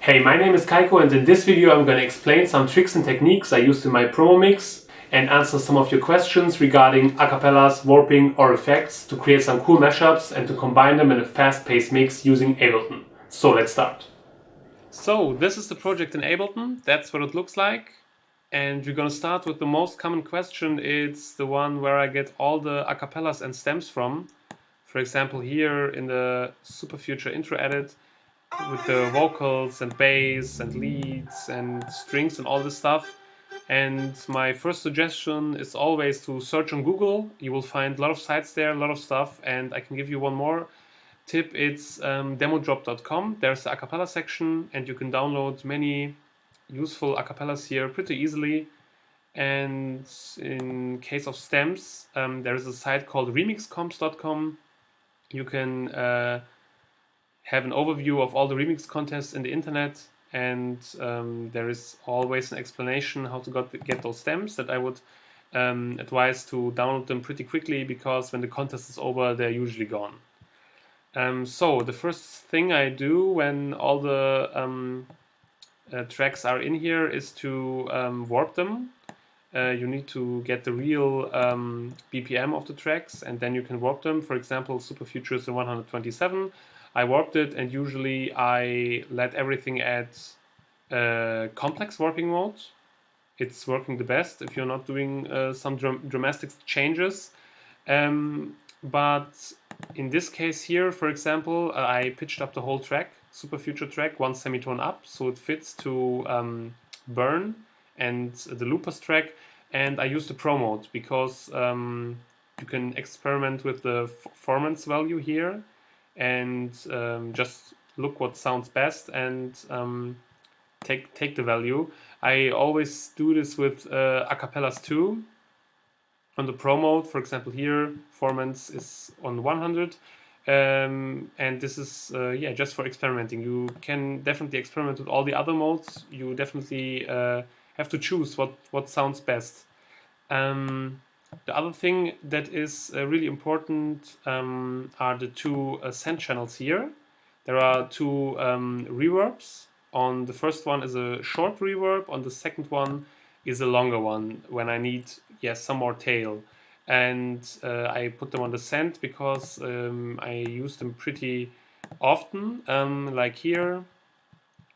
Hey, my name is Kaiko, and in this video I'm going to explain some tricks and techniques I used in my promo mix and answer some of your questions regarding acapellas, warping or effects to create some cool mashups and to combine them in a fast-paced mix using ABLETON. So let's start. So this is the project in ABLETON, that's what it looks like. And we're going to start with the most common question. It's the one where I get all the acapellas and stems from. For example, here in the Super Future intro edit, with the vocals and bass and leads and strings and all this stuff. And my first suggestion is always to search on Google. You will find a lot of sites there, a lot of stuff, and I can give you one more tip. It's demodrop.com. There's the acapella section and you can download many useful acapellas here pretty easily. And in case of stems, there is a site called remixcomps.com. You can have an overview of all the remix contests in the internet, and there is always an explanation how to get those stems that I would advise to download them pretty quickly, because when the contest is over they're usually gone. So the first thing I do when all the tracks are in here is to warp them. You need to get the real BPM of the tracks and then you can warp them. For example, Super Future is in 127. I warped it, and usually I let everything at complex warping mode. It's working the best if you're not doing some dramatic changes. But in this case here, for example, I pitched up the whole track, Super Future track, one semitone up, so it fits to Burn and the Loopers track. And I used the Pro mode because you can experiment with the performance value here and just look what sounds best and take the value. I always do this with acapellas too. On the Pro mode, for example, here performance is on 100, and this is just for experimenting. You can definitely experiment with all the other modes. You definitely have to choose what sounds best. The other thing that is really important are the two send channels here. There are two reverbs. On the first one is a short reverb, on the second one is a longer one when I need some more tail. And I put them on the send because I use them pretty often. Like here,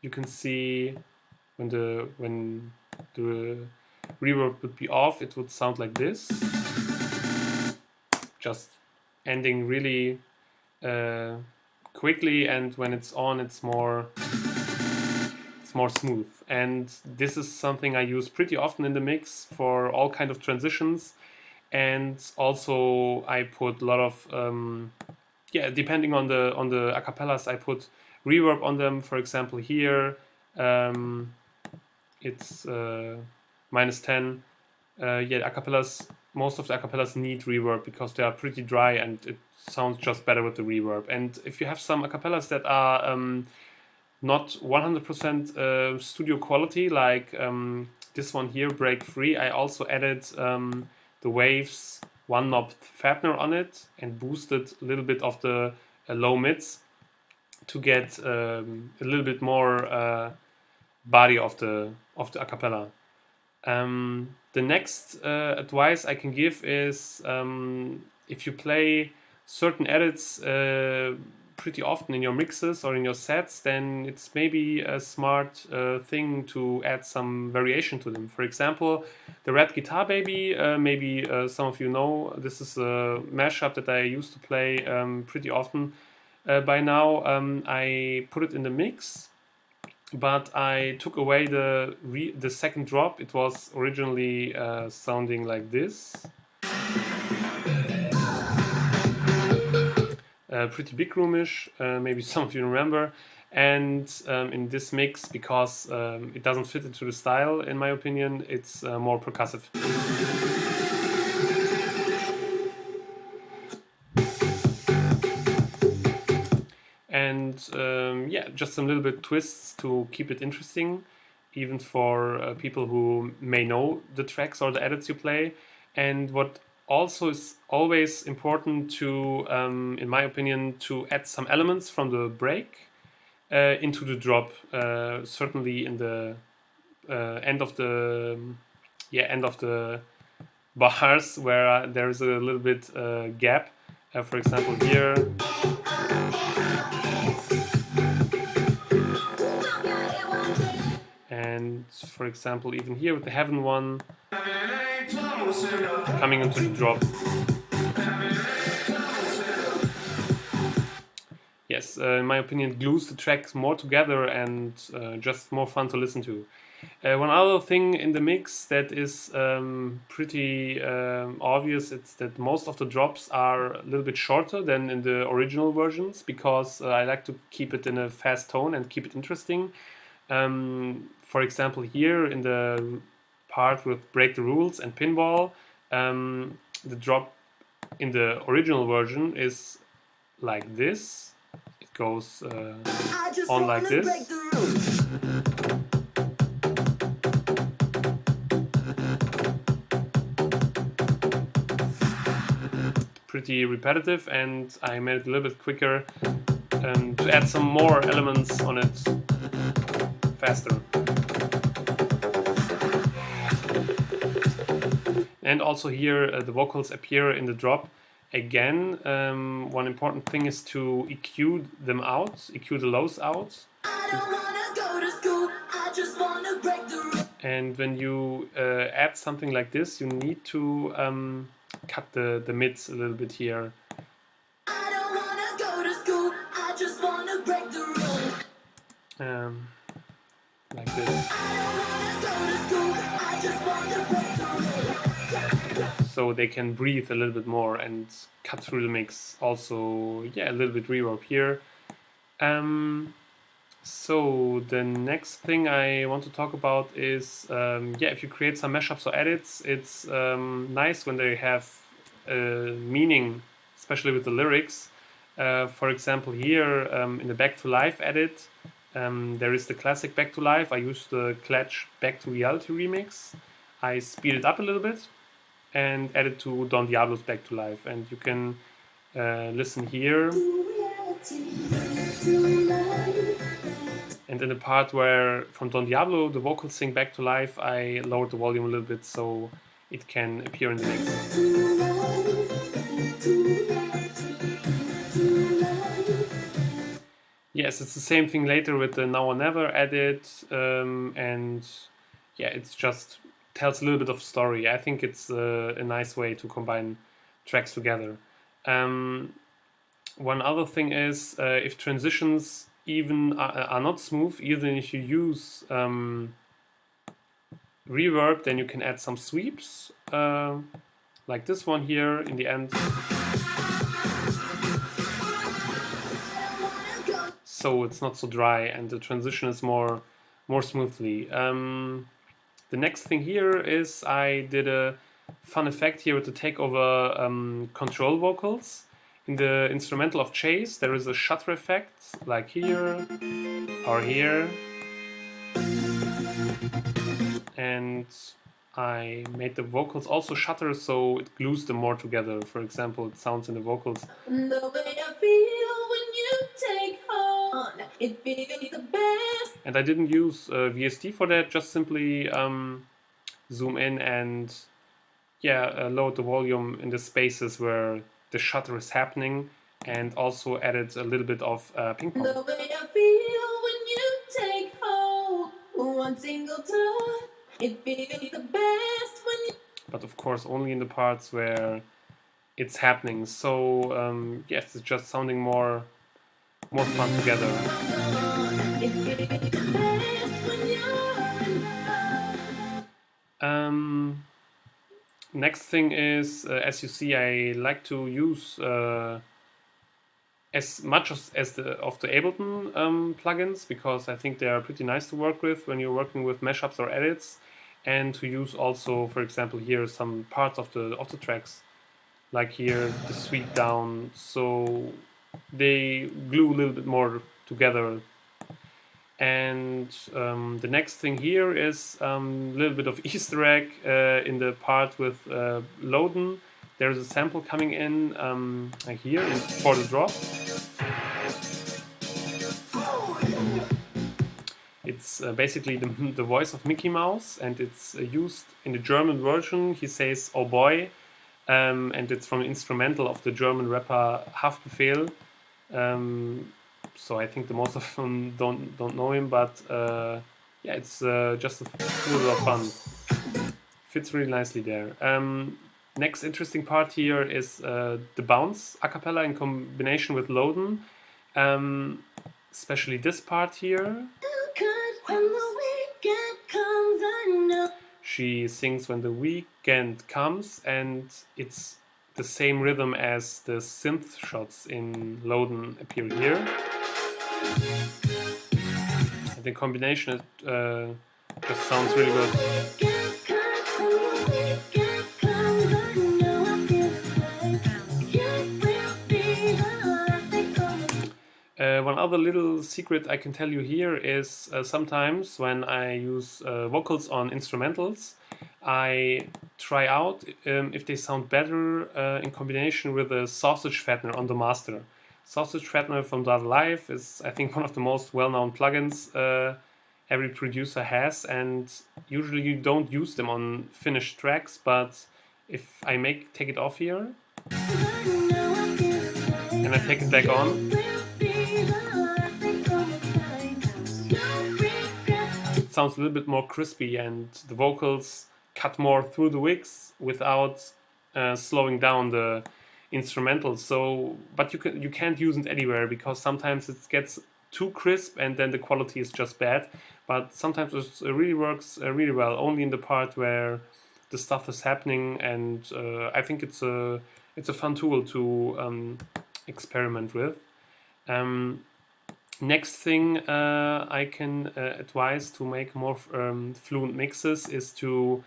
you can see when the reverb would be off, it would sound like this, just ending really quickly, and when it's on, it's more smooth. And this is something I use pretty often in the mix for all kind of transitions. And also I put a lot of depending on the acapellas, I put reverb on them. For example, here it's -10. Acapellas, most of the acapellas need reverb because they are pretty dry and it sounds just better with the reverb. And if you have some acapellas that are not 100% studio quality, like this one here, Break Free, I also added the Waves one knob fattener on it and boosted a little bit of the low mids to get a little bit more body of the acapella. The next advice I can give is if you play certain edits pretty often in your mixes or in your sets, then it's maybe a smart thing to add some variation to them. For example, the Red Guitar Baby, maybe some of you know, this is a mashup that I used to play pretty often. By now I put it in the mix, but I took away the second drop. It was originally sounding like this. Pretty big roomish, maybe some of you remember. And in this mix, because it doesn't fit into the style, in my opinion, it's more percussive. And just some little bit twists to keep it interesting, even for people who may know the tracks or the edits you play. And what also is always important to, in my opinion, to add some elements from the break. into the drop, certainly in the end of the bars where there is a little bit gap. For example, here. And for example, even here with the heaven one coming into the drop. Yes, in my opinion, it glues the tracks more together and just more fun to listen to. One other thing in the mix that is pretty obvious, it's that most of the drops are a little bit shorter than in the original versions, because I like to keep it in a fast tone and keep it interesting. For example, here in the part with Break the Rules and Pinball, the drop in the original version is like this. It goes on like this. Pretty repetitive, and I made it a little bit quicker to add some more elements on it faster. And also here the vocals appear in the drop. Again, one important thing is to EQ them out, EQ the lows out. And when you add something like this, you need to cut the mids a little bit here. Like this. So they can breathe a little bit more and cut through the mix. Also, yeah, a little bit reverb here. So the next thing I want to talk about is, yeah, if you create some mashups or edits, it's nice when they have meaning, especially with the lyrics. For example, here in the Back to Life edit, there is the classic Back to Life. I used the Clutch Back to Reality remix. I speed it up a little bit and add it to Don Diablo's Back to Life. And you can listen here. And in the part where from Don Diablo the vocals sing Back to Life, I lowered the volume a little bit so it can appear in the mix. Yes, it's the same thing later with the Now or Never edit, and yeah, it's just tells a little bit of story. I think it's a nice way to combine tracks together. One other thing is if transitions even are not smooth, even if you use reverb, then you can add some sweeps, like this one here in the end. So it's not so dry and the transition is more smoothly. The next thing here is I did a fun effect here with the takeover control vocals. In the instrumental of Chase, there is a shutter effect, like here or here. And I made the vocals also shutter, so it glues them more together. For example, it sounds in the vocals. The way I feel when you take hold, it feels the best. And I didn't use VST for that, just simply zoom in and load the volume in the spaces where the shutter is happening, and also added a little bit of ping pong. The way I feel when you take hold, one single touch, it feels the best when you... But of course only in the parts where it's happening. So yes, it's just sounding more fun together. It feels the best when you're next thing is, as you see, I like to use as much as the Ableton plugins, because I think they are pretty nice to work with when you're working with mashups or edits, and to use also, for example, here some parts of the tracks, like here the sweep down, so they glue a little bit more together. And the next thing here is a little bit of Easter egg in the part with Loden. There's a sample coming in here for the drop. It's basically the voice of Mickey Mouse, and it's used in the German version. He says "Oh boy," and it's from the instrumental of the German rapper Haftbefehl. So I think the most of them don't know him, but yeah, it's just a little of fun. Fits really nicely there. Next interesting part here is the bounce a cappella in combination with Loden. Especially this part here. She sings when the weekend comes, and it's the same rhythm as the synth shots in Loden appear here. And the combination just sounds really good. One other little secret I can tell you here is sometimes when I use vocals on instrumentals, I try out if they sound better in combination with a sausage fattener on the master. Sausage fattener from Data Live is, I think, one of the most well-known plugins every producer has, and usually you don't use them on finished tracks, but if I take it off here and I take it back on, it sounds a little bit more crispy, and the vocals cut more through the wigs without slowing down the instrumental. So, but you can't use it anywhere because sometimes it gets too crisp and then the quality is just bad. But sometimes it really works really well, only in the part where the stuff is happening, and I think it's a fun tool to experiment with. Next thing I can advise to make more fluent mixes is to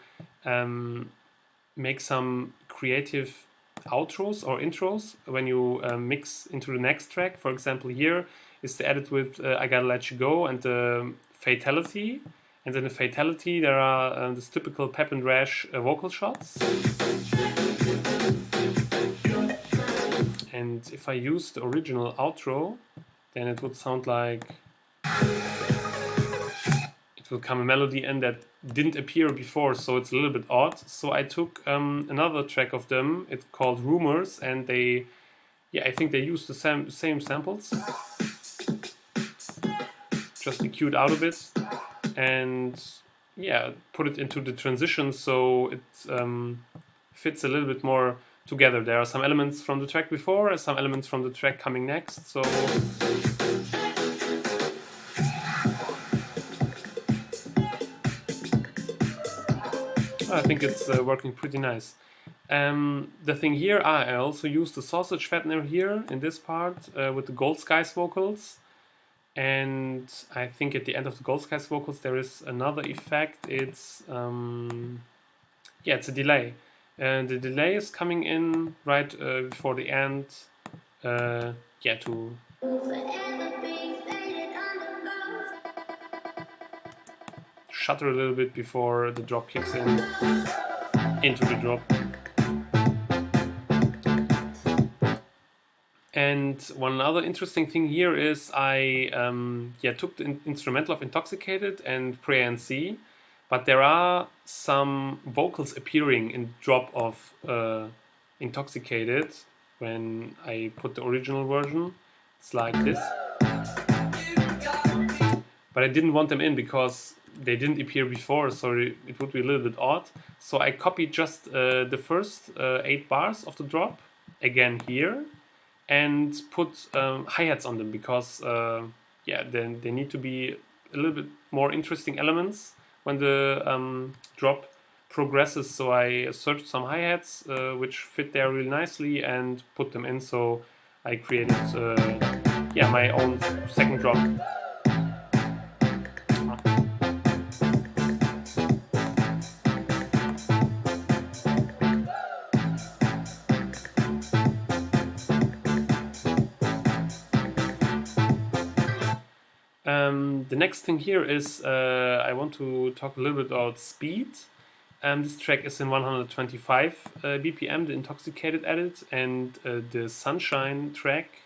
make some creative outros or intros when you mix into the next track. For example, here is the edit with I Gotta Let You Go and the fatality. And in the fatality there are this typical pep and rash vocal shots. And if I use the original outro, then it would sound like it will come a melody in that didn't appear before, so it's a little bit odd. So I took another track of them, it's called Rumors, and I think they used the same samples, just EQ'd out a bit, and yeah, put it into the transition so it fits a little bit more together. There are some elements from the track before and some elements from the track coming next, so I think it's working pretty nice. The thing here, I also used the sausage fattener here in this part with the Gold Skies vocals, and I think at the end of the Gold Skies vocals there is another effect. It's it's a delay, and the delay is coming in right before the end. To shutter a little bit before the drop kicks into the drop. And one other interesting thing here is I took the instrumental of Intoxicated and Pray and See, but there are some vocals appearing in the drop of Intoxicated when I put the original version. It's like this. But I didn't want them in because they didn't appear before, so it would be a little bit odd. So I copied just the first 8 bars of the drop, again here, and put hi-hats on them because then they need to be a little bit more interesting elements when the drop progresses. So I searched some hi-hats which fit there really nicely and put them in, so I created my own second drop. The next thing here is I want to talk a little bit about speed. This track is in 125 BPM, the Intoxicated edit, and the Sunshine track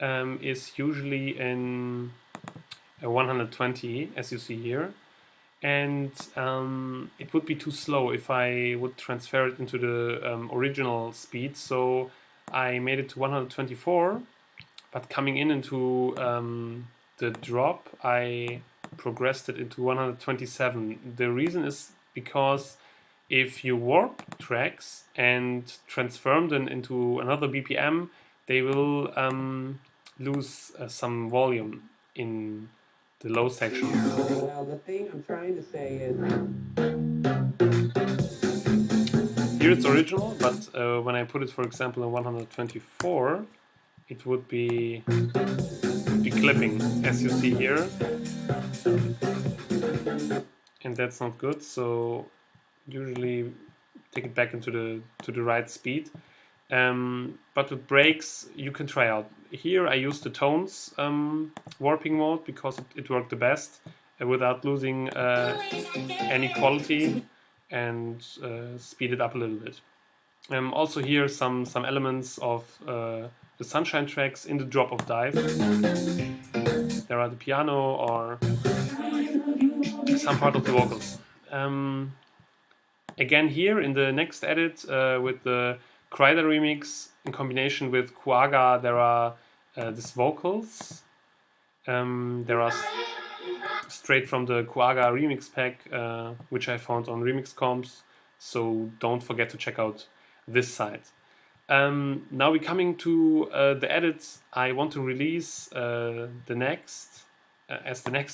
is usually in 120, as you see here. And it would be too slow if I would transfer it into the original speed. So I made it to 124, but coming into the drop, I progressed it into 127. The reason is because if you warp tracks and transform them into another BPM, they will lose some volume in the low section. Well, the thing I'm trying to say is... Here it's original, but when I put it, for example, in 124, it would be clipping, as you see here. And that's not good, so usually take it back into the right speed. But with breaks, you can try out. Here I use the tones warping mode because it worked the best without losing any quality, and speed it up a little bit. Also here some elements of the Sunshine tracks in the drop of dive. There are the piano or some part of the vocals. Again here in the next edit with the Kreider remix in combination with Kuaga, there are these vocals. There are straight from the Kuaga remix pack, which I found on Remix Comps, so don't forget to check out this site. Now we're coming to the edits I want to release the next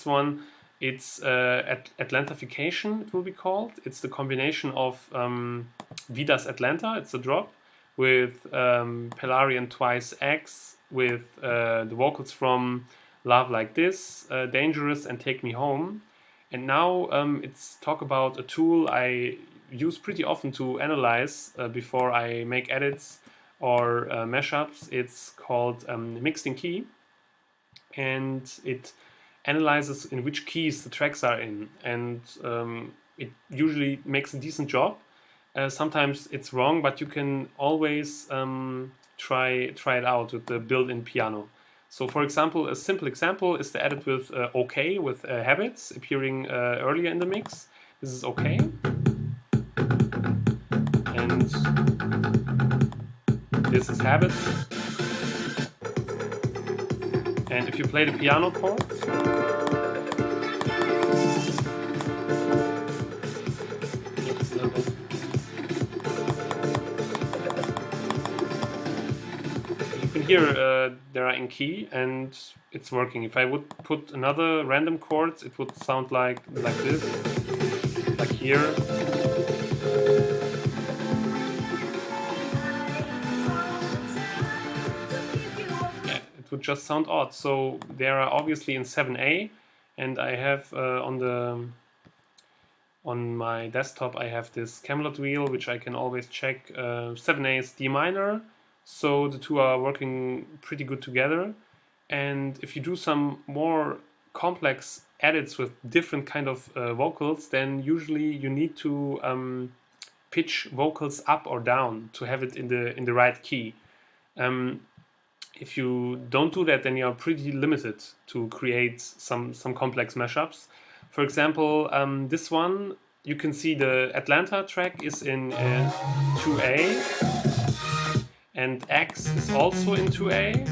one. It's Atlantification, it will be called. It's the combination of Vidas Atlanta, it's a drop, with Pelarian Twice X, with the vocals from Love Like This, Dangerous, and Take Me Home. And now it's talk about a tool I use pretty often to analyze before I make edits or mashups. It's called Mixed in Key, and it analyzes in which keys the tracks are in, and it usually makes a decent job. Sometimes it's wrong, but you can always try it out with the built-in piano. So for example, a simple example is the edit with OK, with Habits appearing earlier in the mix. This is OK. And this is Habits. And if you play the piano chords, you can hear they are in key and it's working. If I would put another random chords, it would sound like this, like here. Would just sound odd. So they are obviously in 7A, and I have on my desktop I have this Camelot wheel, which I can always check. 7A is D minor, so the two are working pretty good together. And if you do some more complex edits with different kind of vocals, then usually you need to pitch vocals up or down to have it in the right key. If you don't do that, then you are pretty limited to create some complex mashups. For example, this one, you can see the Atlanta track is in 2A, and X is also in 2A,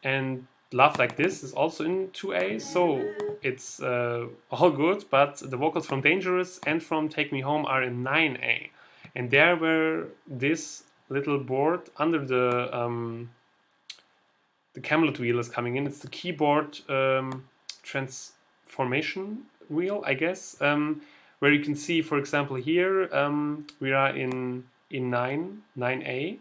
and Love Like This is also in 2A, so it's all good, but the vocals from Dangerous and from Take Me Home are in 9A, and there where this little board under the Camelot wheel is coming in. It's the keyboard transformation wheel, I guess, where you can see, for example, here we are in 9A,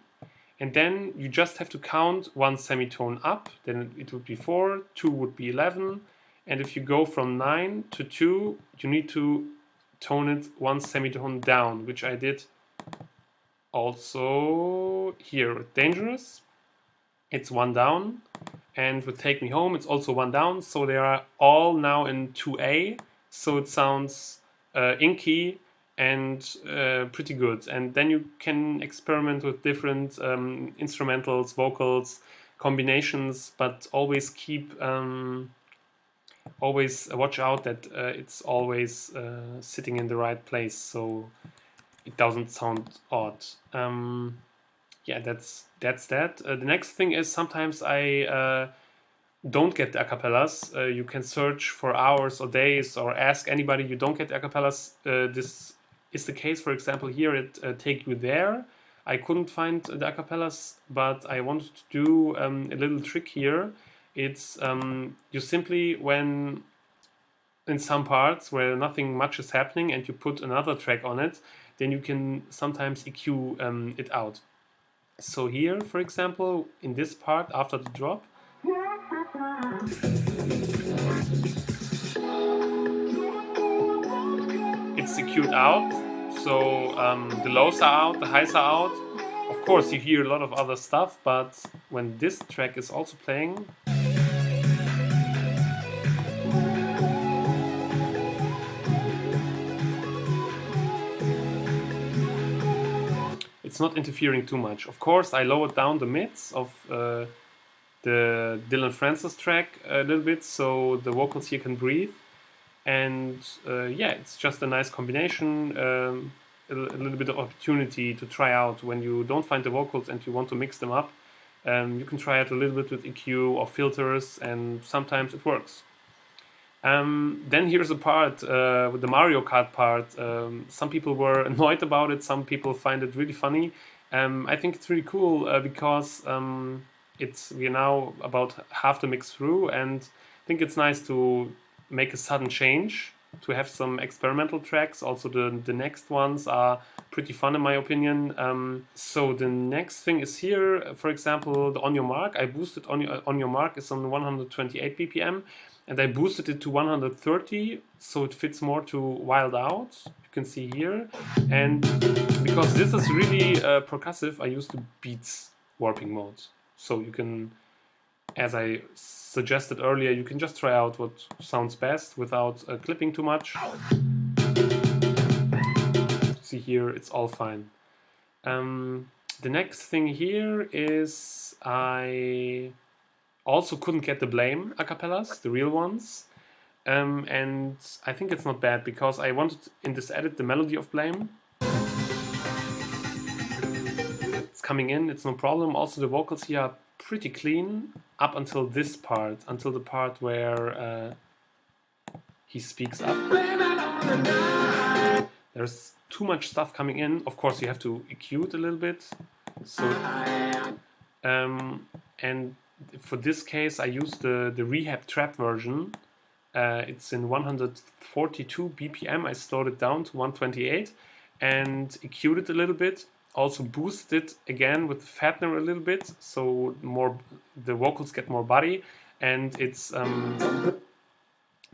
and then you just have to count one semitone up. Then it would be 4, 2 would be 11, and if you go from 9 to 2, you need to tone it one semitone down, which I did. Also here with Dangerous, it's one down, and with Take Me Home, it's also one down. So they are all now in 2A, so it sounds in key and pretty good. And then you can experiment with different instrumentals, vocals, combinations, but always always watch out that it's always sitting in the right place, so it doesn't sound odd. Yeah, that's that. The next thing is sometimes I don't get the acapellas. You can search for hours or days or ask anybody. You don't get the acapellas. This is the case, for example, here at Take You There. I couldn't find the acapellas, but I wanted to do a little trick here. It's you simply, when in some parts where nothing much is happening and you put another track on it, then you can sometimes EQ it out. So here, for example, in this part after the drop, it's EQ'd out. So the lows are out, the highs are out. Of course, you hear a lot of other stuff, but when this track is also playing, it's not interfering too much. Of course, I lowered down the mids of the Dylan Francis track a little bit, so the vocals here can breathe. And yeah, it's just a nice combination, a little bit of opportunity to try out when you don't find the vocals and you want to mix them up. You can try it a little bit with EQ or filters, and sometimes it works. Then here's a part with the Mario Kart part. Some people were annoyed about it. Some people find it really funny. I think it's really cool because we're now about half the mix through, and I think it's nice to make a sudden change, to have some experimental tracks. Also the next ones are pretty fun in my opinion. So the next thing is here, for example, the On Your Mark. I boosted On Your Mark is on 128 BPM, and I boosted it to 130, so it fits more to Wild Out. You can see here. And because this is really percussive, I used the Beats warping mode. So you can, as I suggested earlier, you can just try out what sounds best without clipping too much. See here, it's all fine. The next thing here is I also couldn't get the Blame acapellas, the real ones. And I think it's not bad because I wanted in this edit the melody of Blame. It's coming in, it's no problem. Also the vocals here are pretty clean up until this part, until the part where he speaks up. There's too much stuff coming in. Of course you have to EQ it a little bit. So and for this case I used the Rehab Trap version. It's in 142 BPM. I slowed it down to 128 and EQ'd it a little bit. Also boosted it again with the fattener a little bit, so the vocals get more body, and it's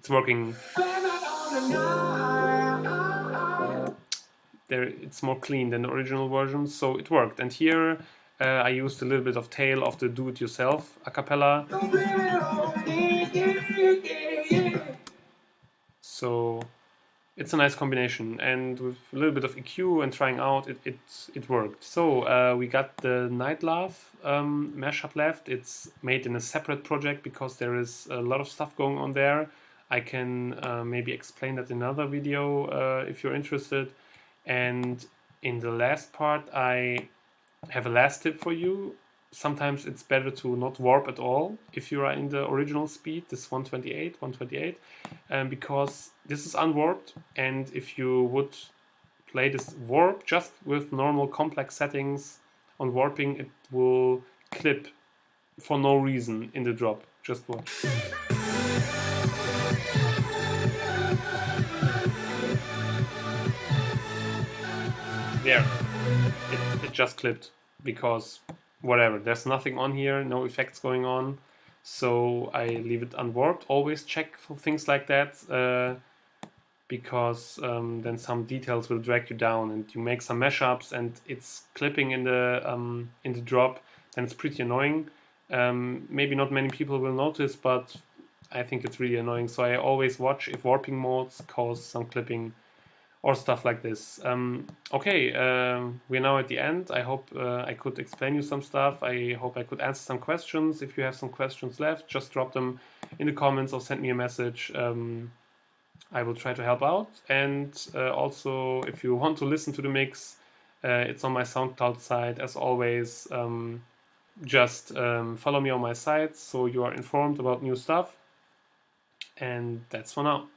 working. There, it's more clean than the original version, so it worked. And here I used a little bit of tail of the do-it-yourself acapella. So it's a nice combination, and with a little bit of EQ and trying out, it worked. So we got the Night Love mashup left. It's made in a separate project because there is a lot of stuff going on there. I can maybe explain that in another video if you're interested. And in the last part, I have a last tip for you. Sometimes it's better to not warp at all if you are in the original speed, this 128, because this is unwarped, and if you would play this warp just with normal complex settings on warping, it will clip for no reason in the drop. Just watch. There, it just clipped because whatever, there's nothing on here, no effects going on, so I leave it unwarped. Always check for things like that because then some details will drag you down and you make some mashups and it's clipping in the drop, then it's pretty annoying. Maybe not many people will notice, but I think it's really annoying, so I always watch if warping modes cause some clipping or stuff like this. Okay, we're now at the end. I hope I could explain you some stuff. I hope I could answer some questions. If you have some questions left, just drop them in the comments or send me a message. I will try to help out. And also, if you want to listen to the mix, it's on my SoundCloud site. As always, just follow me on my site so you are informed about new stuff. And that's for now.